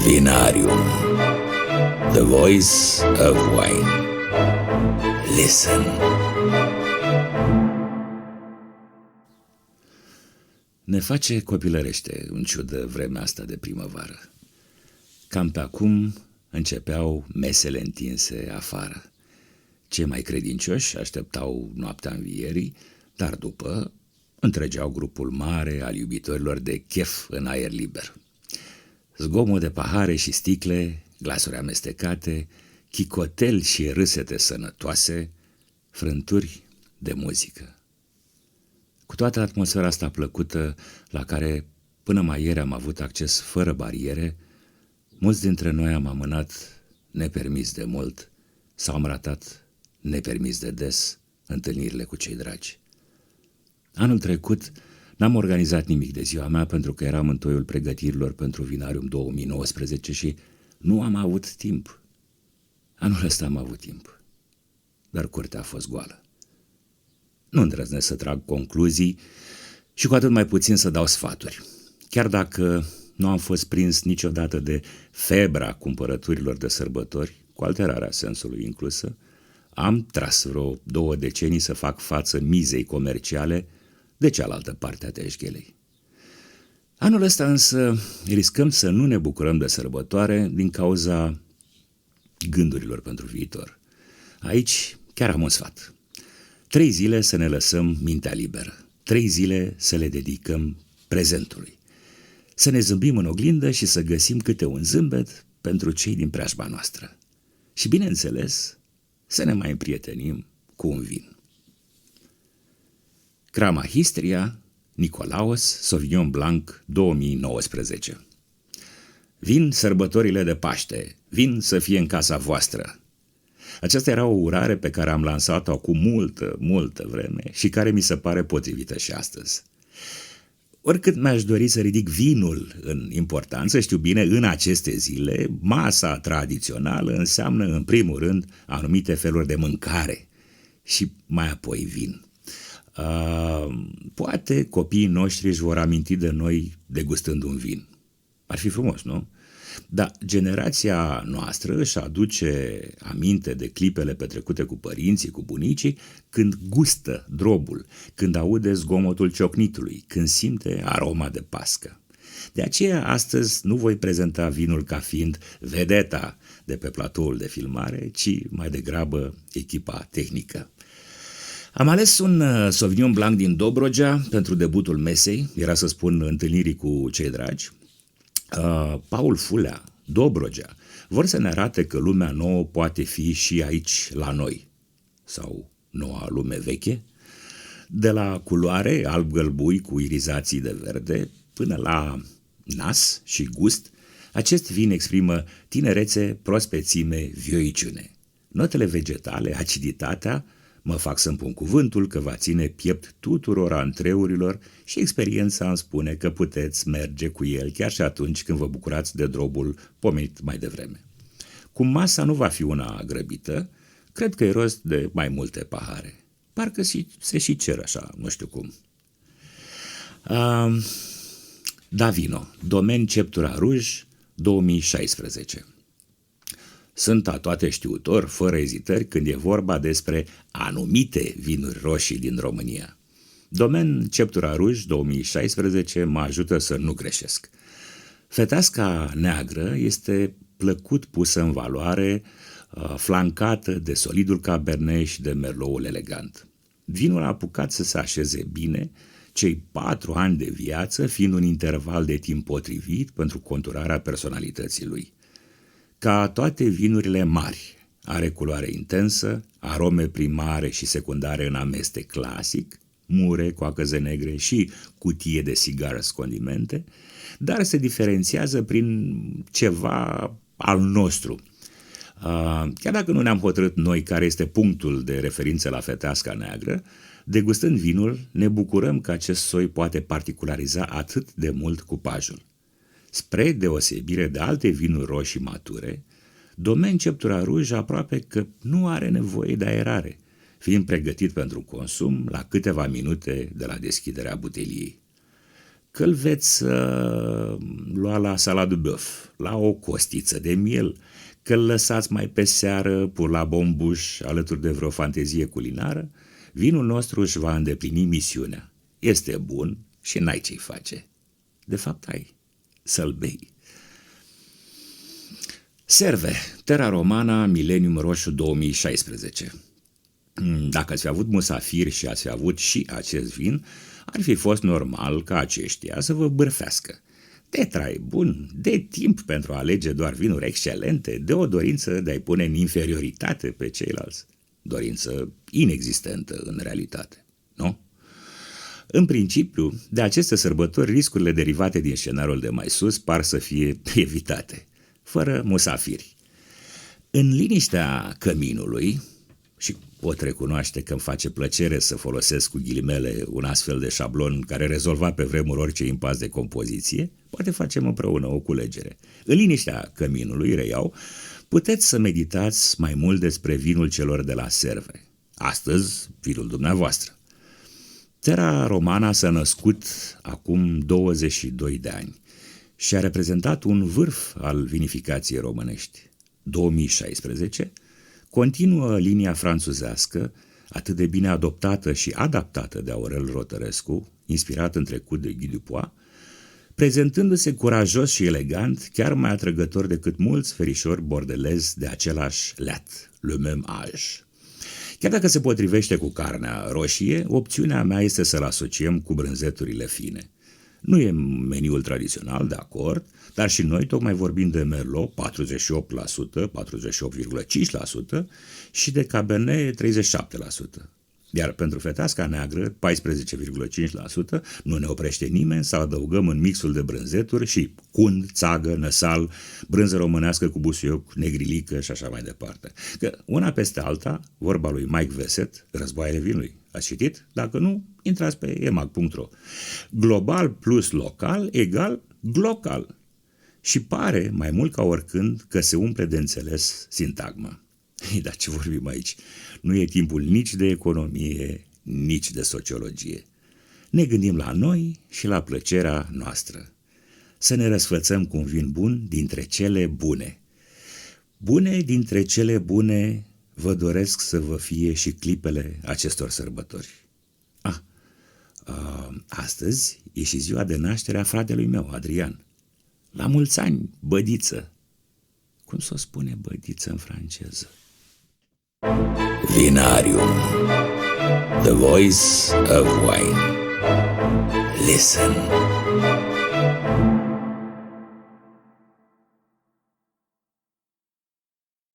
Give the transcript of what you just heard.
Vinarium, the voice of wine. Listen. Ne face copilărește, în ciudă, vremea asta de primăvară. Cam pe acum începeau mesele întinse afară. Cei mai credincioși așteptau noaptea învierii, dar după întregeau grupul mare al iubitorilor de chef în aer liber. Zgomot de pahare și sticle, glasuri amestecate, chicoteli și râsete sănătoase, frânturi de muzică. Cu toată atmosfera asta plăcută, la care până mai ieri am avut acces fără bariere, mulți dintre noi am amânat nepermis de mult sau am ratat nepermis de des întâlnirile cu cei dragi. Anul trecut n-am organizat nimic de ziua mea pentru că eram în toiul pregătirilor pentru Vinarium 2019 și nu am avut timp. Anul ăsta am avut timp, dar curtea a fost goală. Nu îndrăznesc să trag concluzii și cu atât mai puțin să dau sfaturi. Chiar dacă nu am fost prins niciodată de febra cumpărăturilor de sărbători, cu alterarea sensului inclusă, am tras vreo 2 decenii să fac față mizei comerciale de cealaltă parte a teșghelei. Anul ăsta însă riscăm să nu ne bucurăm de sărbătoare din cauza gândurilor pentru viitor. Aici chiar am un sfat. 3 zile să ne lăsăm mintea liberă. 3 zile să le dedicăm prezentului. Să ne zâmbim în oglindă și să găsim câte un zâmbet pentru cei din preajma noastră. Și bineînțeles, să ne mai împrietenim cu un vin. Crama Histria, Nicolaos, Sauvignon Blanc 2019. Vin sărbătorile de Paște, vin să fie în casa voastră. Aceasta era o urare pe care am lansat-o acum multă vreme și care mi se pare potrivită și astăzi. Oricât mi-aș dori să ridic vinul în importanță, știu bine, în aceste zile, masa tradițională înseamnă, în primul rând, anumite feluri de mâncare și mai apoi vin. Poate copiii noștri își vor aminti de noi degustând un vin. Ar fi frumos, nu? Dar generația noastră își aduce aminte de clipele petrecute cu părinții, cu bunicii, când gustă drobul, când aude zgomotul ciocnitului, când simte aroma de pască. De aceea, astăzi nu voi prezenta vinul ca fiind vedeta de pe platoul de filmare, ci mai degrabă echipa tehnică. Am ales un Sauvignon Blanc din Dobrogea pentru debutul mesei, era să spun întâlnirii cu cei dragi. Paul Fulea, Dobrogea, vor să ne arate că lumea nouă poate fi și aici la noi, sau noua lume veche, de la culoare alb-gălbui cu irizații de verde până la nas și gust. Acest vin exprimă tinerețe, prospețime, vioiciune. Notele vegetale, aciditatea, mă fac să-mi pun cuvântul că va ține piept tuturor antreurilor și experiența îmi spune că puteți merge cu el chiar și atunci când vă bucurați de drobul pomenit mai devreme. Cum masa nu va fi una grăbită, cred că e rost de mai multe pahare. Parcă se și cer așa, nu știu cum. Davino, Domaine Ceptura Rouge 2016. Sunt a toate știutor, fără ezitări, când e vorba despre anumite vinuri roșii din România. Domaine Ceptura Rouge 2016 mă ajută să nu greșesc. Feteasca neagră este plăcut pusă în valoare, flancată de solidul Cabernet și de merloul elegant. Vinul a apucat să se așeze bine, cei 4 ani de viață fiind un interval de timp potrivit pentru conturarea personalității lui. Ca toate vinurile mari, are culoare intensă, arome primare și secundare în amestec clasic, mure, coacăze negre și cutie de sigara condimente, dar se diferențiază prin ceva al nostru. Chiar dacă nu ne-am hotărât noi care este punctul de referință la feteasca neagră, degustând vinul, ne bucurăm că acest soi poate particulariza atât de mult cupajul. Spre deosebire de alte vinuri roșii mature, Domaine Ceptura Rouge aproape că nu are nevoie de aerare, fiind pregătit pentru consum la câteva minute de la deschiderea buteliei. că îl veți lua la salade de bœuf, la o costiță de miel, că îl lăsați mai pe seară pur la bombuș alături de vreo fantezie culinară, vinul nostru își va îndeplini misiunea. Este bun și n-ai ce-i face. De fapt ai, să-l bei. Serve, Terra Romana, Milenium Roșu 2016. Dacă ați fi avut musafiri și ați fi avut și acest vin, ar fi fost normal ca aceștia să vă bârfească. De trai bun, de timp pentru a alege doar vinuri excelente, de o dorință de a-i pune în inferioritate pe ceilalți. Dorință inexistentă în realitate, nu? În principiu, de aceste sărbători, riscurile derivate din scenariul de mai sus par să fie evitate, fără musafiri. În liniștea căminului, și pot recunoaște că îmi face plăcere să folosesc cu ghilimele un astfel de șablon care rezolva pe vremuri orice impas de compoziție, poate facem împreună o culegere. În liniștea căminului, reiau, puteți să meditați mai mult despre vinul celor de la serve. Astăzi, vinul dumneavoastră. Terra Romana s-a născut acum 22 de ani și a reprezentat un vârf al vinificației românești. 2016 continuă linia franțuzească, atât de bine adoptată și adaptată de Aurel Rotărescu, inspirat în trecut de Guy Dupois, prezentându-se curajos și elegant, chiar mai atrăgător decât mulți ferișori bordelezi de același leat, le même âge. Chiar dacă se potrivește cu carnea roșie, opțiunea mea este să-l asociem cu brânzeturile fine. Nu e meniul tradițional, de acord, dar și noi tocmai vorbim de Merlot 48%, 48,5% și de Cabernet 37%. Iar pentru feteasca neagră, 14,5%, nu ne oprește nimeni să adăugăm în mixul de brânzeturi și cund, țagă, năsal, brânză românească cu busuioc, negrilică și așa mai departe. Că una peste alta, vorba lui Mike Veset, Războaiele vinului. Ați citit? Dacă nu, intrați pe emag.ro. Global plus local egal glocal. Și pare, mai mult ca oricând, că se umple de înțeles sintagma. Dar ce vorbim aici? Nu e timpul nici de economie, nici de sociologie. Ne gândim la noi și la plăcerea noastră. Să ne răsfățăm cu un vin bun dintre cele bune. Bune dintre cele bune vă doresc să vă fie și clipele acestor sărbători. Astăzi e și ziua de naștere a fratelui meu, Adrian. La mulți ani, bădiță. Cum s-o spune bădiță în franceză? Vinarium, the voice of wine. Listen.